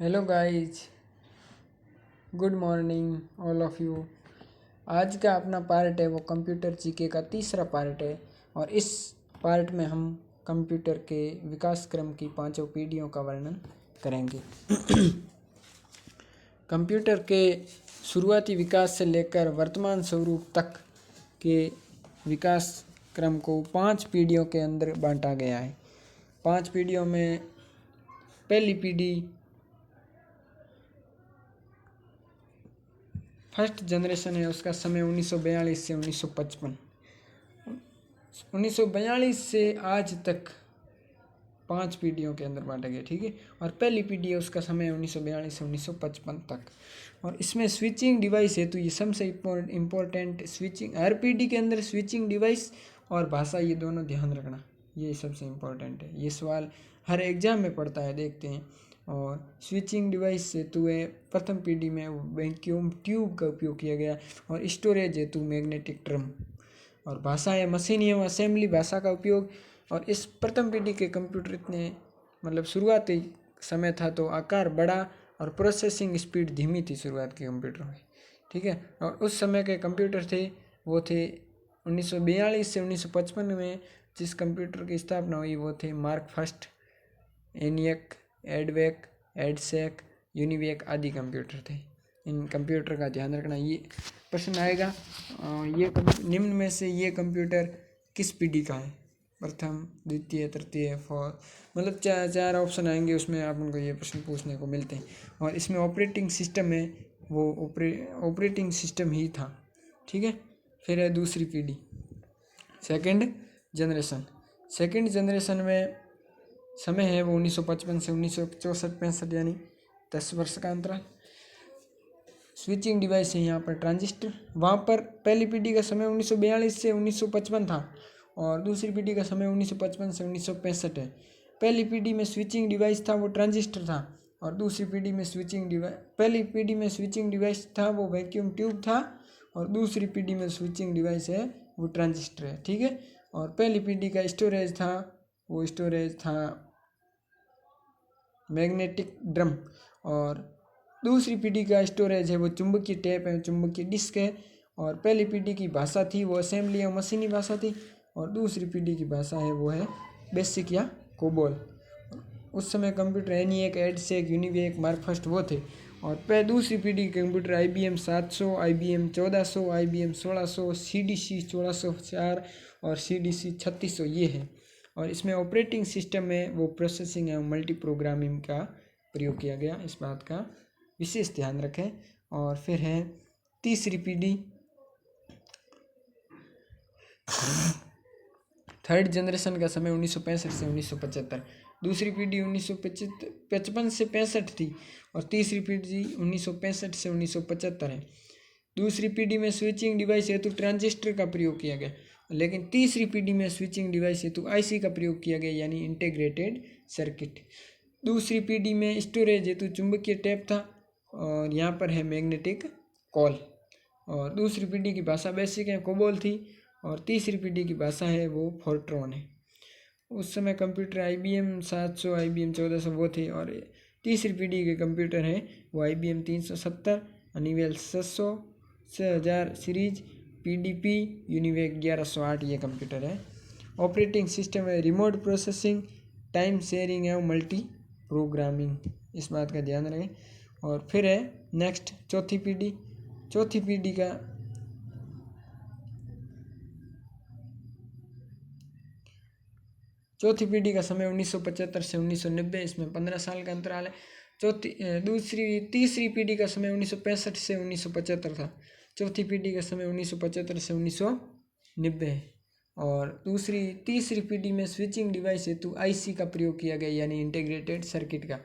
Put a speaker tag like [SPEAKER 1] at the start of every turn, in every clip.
[SPEAKER 1] Hello guys, good morning all of you. आज का अपना पार्ट है वो कंप्यूटर जीके का तीसरा पार्ट है और इस पार्ट में हम कंप्यूटर के विकास क्रम की पांचों पीढ़ियों का वर्णन करेंगे। कंप्यूटर के शुरुआती विकास से लेकर वर्तमान स्वरूप तक के विकास क्रम को 5 पीढ़ियों के अंदर बांटा गया है। 5 पीढ़ियों में पहली पीढ़ी फर्स्ट जनरेशन है, उसका समय 1942 से 1955। 1942 से आज तक 5 पीढ़ियों के अंदर बांटा गया, ठीक है। और पहली पीढ़ी है, उसका समय 1942 से 1955 तक। और इसमें स्विचिंग डिवाइस है तो ये सबसे इम्पोर्टेंट स्विचिंग, हर पीढ़ी के अंदर स्विचिंग डिवाइस और भाषा, ये दोनों ध्यान रखना, ये सबसे इम्पोर्टेंट है। ये सवाल हर एग्जाम में पड़ता है, देखते हैं। और स्विचिंग डिवाइस हेतु है प्रथम पीढ़ी में वैक्यूम ट्यूब का उपयोग किया गया और स्टोरेज हेतु मैग्नेटिक ड्रम। और भाषा है मशीन एवं असेंबली भाषा का उपयोग। और इस प्रथम पीढ़ी के कंप्यूटर इतने शुरुआती समय था तो आकार बड़ा और प्रोसेसिंग स्पीड धीमी थी शुरुआत के कंप्यूटर में, ठीक है। और उस समय के कंप्यूटर थे वो थे 1942 से 1955 में जिस कंप्यूटर की स्थापना हुई वो थे Mark first, ENIAC, EDVAC, EDSAC, UNIVAC आदि कंप्यूटर थे। इन कंप्यूटर का ध्यान रखना, ये प्रश्न आएगा। ये निम्न में से ये कंप्यूटर किस पीढ़ी का है? प्रथम, द्वितीय, तृतीय, फोर्थ, चार ऑप्शन आएंगे, उसमें आप उनको ये प्रश्न पूछने को मिलते हैं। और इसमें ऑपरेटिंग सिस्टम है वो ऑपरेटिंग सिस्टम ही था, ठीक है। फिर है दूसरी पीढ़ी, सेकंड जनरेशन में समय है वो 1955 से 1964-65, यानी 10 वर्ष का अंतराल। स्विचिंग डिवाइस है यहाँ पर ट्रांजिस्टर। वहाँ पर पहली पीढ़ी का समय 1942 से 1955 था और दूसरी पीढ़ी का समय 1955 से 1965 है। पहली पीढ़ी में स्विचिंग डिवाइस था वो ट्रांजिस्टर था और दूसरी पीढ़ी में पहली पीढ़ी में स्विचिंग डिवाइस था वो वैक्यूम ट्यूब था और दूसरी पीढ़ी में स्विचिंग डिवाइस है वो ट्रांजिस्टर है, ठीक है। और पहली पीढ़ी का स्टोरेज था वो मैग्नेटिक ड्रम और दूसरी पीढ़ी का स्टोरेज है वो चुंबकीय टेप है, चुंबकीय डिस्क है। और पहली पीढ़ी की भाषा थी वो असेंबली या मशीनी भाषा थी और दूसरी पीढ़ी की भाषा है वो है बेसिक या कोबोल। उस समय computer ENIAC, EDSAC, UNIVAC, mark first वो थे। और दूसरी पीढ़ी के computer IBM 700, IBM 1400, IBM 1600, CDC 1604 और CDC 3600 ये है। और इसमें ऑपरेटिंग सिस्टम में वो प्रोसेसिंग एवं मल्टी प्रोग्रामिंग का प्रयोग किया गया, इस बात का विशेष ध्यान रखें। और फिर है तीसरी पीढ़ी, थर्ड जनरेशन का समय 1965 से 1975। दूसरी पीढ़ी 1955 से 65 थी और तीसरी पीढ़ी 1965 से 1975 है। दूसरी पीढ़ी में स्विचिंग डिवाइस हेतु ट्रांजिस्टर का प्रयोग किया गया, लेकिन तीसरी पीढ़ी में स्विचिंग डिवाइस हेतु IC का प्रयोग किया गया, यानी इंटीग्रेटेड सर्किट। दूसरी पीढ़ी में स्टोरेज हेतु चुंबकीय टेप था और यहाँ पर है मैग्नेटिक कॉल। और दूसरी पीढ़ी की भाषा बेसिक है, कोबोल थी। और तीसरी पीढ़ी की भाषा है वो फोर्ट्रॉन है। उस समय कंप्यूटर IBM 700, IBM 1400 वो थे। और तीसरी पीढ़ी के कंप्यूटर हैं वो IBM 370, Honeywell 600, 6000 series, PDP, UNIVAC 1108 ये कंप्यूटर है। ऑपरेटिंग सिस्टम है रिमोट प्रोसेसिंग, टाइम शेयरिंग एवं मल्टी प्रोग्रामिंग, इस बात का ध्यान रखें। और फिर है नेक्स्ट चौथी पीढ़ी का समय 1975 से 1990, इसमें 15 साल का अंतराल है। तीसरी पीढ़ी का समय 1965 से 1975 था। चौथी पीढ़ी का समय 1975 से 1990 है। और तीसरी पीढ़ी में स्विचिंग डिवाइस हेतु IC का प्रयोग किया गया, यानी इंटीग्रेटेड सर्किट का।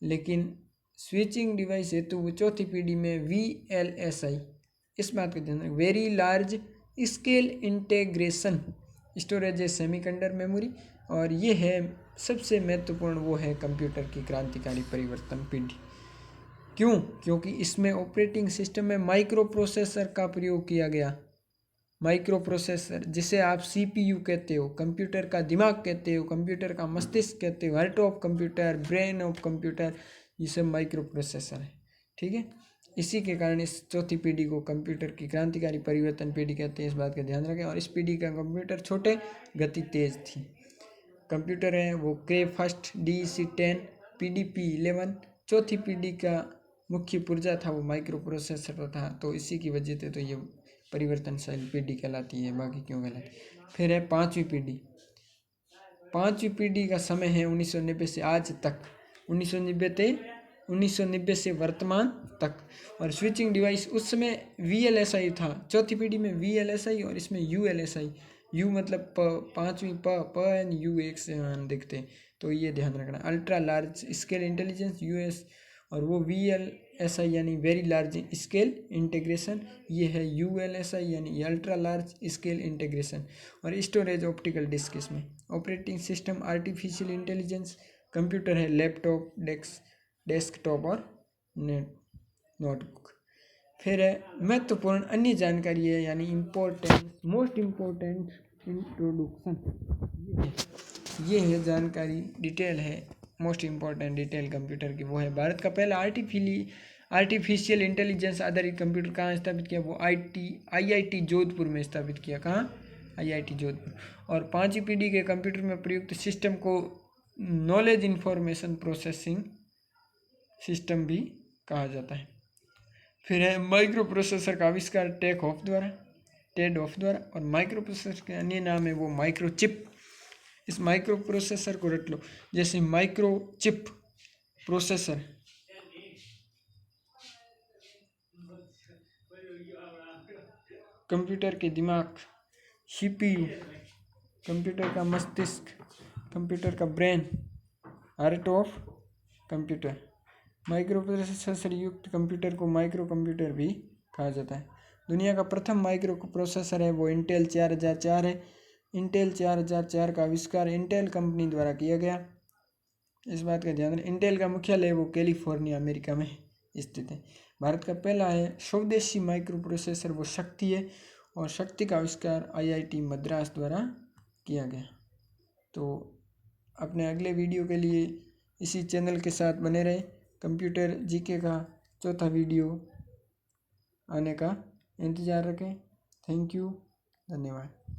[SPEAKER 1] लेकिन स्विचिंग डिवाइस हेतु चौथी पीढ़ी में VLSI, इस बात का ध्यान रखें, very large scale integration storage semiconductor memory. और ये है सबसे महत्वपूर्ण, वो है कंप्यूटर की क्रांतिकारी परिवर्तन पीढ़ी। क्योंकि इसमें ऑपरेटिंग सिस्टम में माइक्रो प्रोसेसर का प्रयोग किया गया। माइक्रो प्रोसेसर जिसे आप CPU कहते हो, कंप्यूटर का दिमाग कहते हो, कंप्यूटर का मस्तिष्क कहते हो, heart of computer, brain of computer, ये सब माइक्रो प्रोसेसर है, ठीक है। इसी के कारण इस चौथी पीढ़ी को कंप्यूटर की क्रांतिकारी परिवर्तन पीढ़ी कहते हैं, इस बात का ध्यान रखें। और इस पीढ़ी का कंप्यूटर छोटे, गति तेज थी। कंप्यूटर है वो क्रे फर्स्ट, DEC-10, PDP-11 चौथी पीढ़ी का मुख्य पुर्जा था वो माइक्रो प्रोसेसर था, तो इसी की वजह से तो ये परिवर्तनशील पीढ़ी कहलाती है, बाकी क्यों कहलाती। फिर है पाँचवीं पीढ़ी। पाँचवीं पीढ़ी का समय है 1990 से आज तक, 1990 से वर्तमान तक। और स्विचिंग डिवाइस उस समय VLSI था, चौथी पीढ़ी में VLSI और इसमें ULSI। U मतलब पाँचवीं प एंड U एक से दिखते हैं, तो ये ध्यान रखना। Ultra large scale intelligence US, और वो VLSI यानी वेरी लार्ज स्केल इंटीग्रेशन, ये है ULSI यानी अल्ट्रा लार्ज स्केल इंटीग्रेशन। और स्टोरेज ऑप्टिकल डिस्क इसमें। Operating system artificial intelligence, computer है लैपटॉप, डेस्कटॉप और नोटबुक। फिर है महत्वपूर्ण अन्य जानकारी है यानी इम्पोर्टेंट, मोस्ट इम्पोर्टेंट इंट्रोडक्शन, ये है जानकारी, डिटेल है मोस्ट इम्पोर्टेंट डिटेल कंप्यूटर की। वो है भारत का पहला आर्टिफिशियल इंटेलिजेंस आधारित कंप्यूटर कहाँ स्थापित किया, वो IIT जोधपुर में स्थापित किया। कहाँ, IIT जोधपुर। और पाँचवीं पीढ़ी के कंप्यूटर में प्रयुक्त सिस्टम को नॉलेज इंफॉर्मेशन प्रोसेसिंग सिस्टम भी कहा जाता है। फिर है माइक्रो प्रोसेसर का आविष्कार टेड हॉफ द्वारा। और माइक्रो प्रोसेसर के अन्य नाम है वो माइक्रोचिप। इस माइक्रो प्रोसेसर को रट लो, जैसे माइक्रोचिप प्रोसेसर, कंप्यूटर के दिमाग, CPU, कंप्यूटर का मस्तिष्क, कंप्यूटर का brain, heart of computer. Micro processor युक्त कंप्यूटर को माइक्रो कंप्यूटर भी कहा जाता है। दुनिया का प्रथम माइक्रो प्रोसेसर है वो इंटेल 4004 है। इंटेल 4004 का आविष्कार इंटेल कंपनी द्वारा किया गया, इस बात का ध्यान रखें। इंटेल का मुख्यालय वो कैलिफोर्निया अमेरिका में स्थित है। भारत का पहला है स्वदेशी माइक्रो प्रोसेसर वो शक्ति है, और शक्ति का आविष्कार IIT मद्रास द्वारा किया गया। तो अपने अगले वीडियो के लिए इसी चैनल के साथ बने रहे। कंप्यूटर GK का चौथा वीडियो आने का इंतज़ार रखें। थैंक यू, धन्यवाद।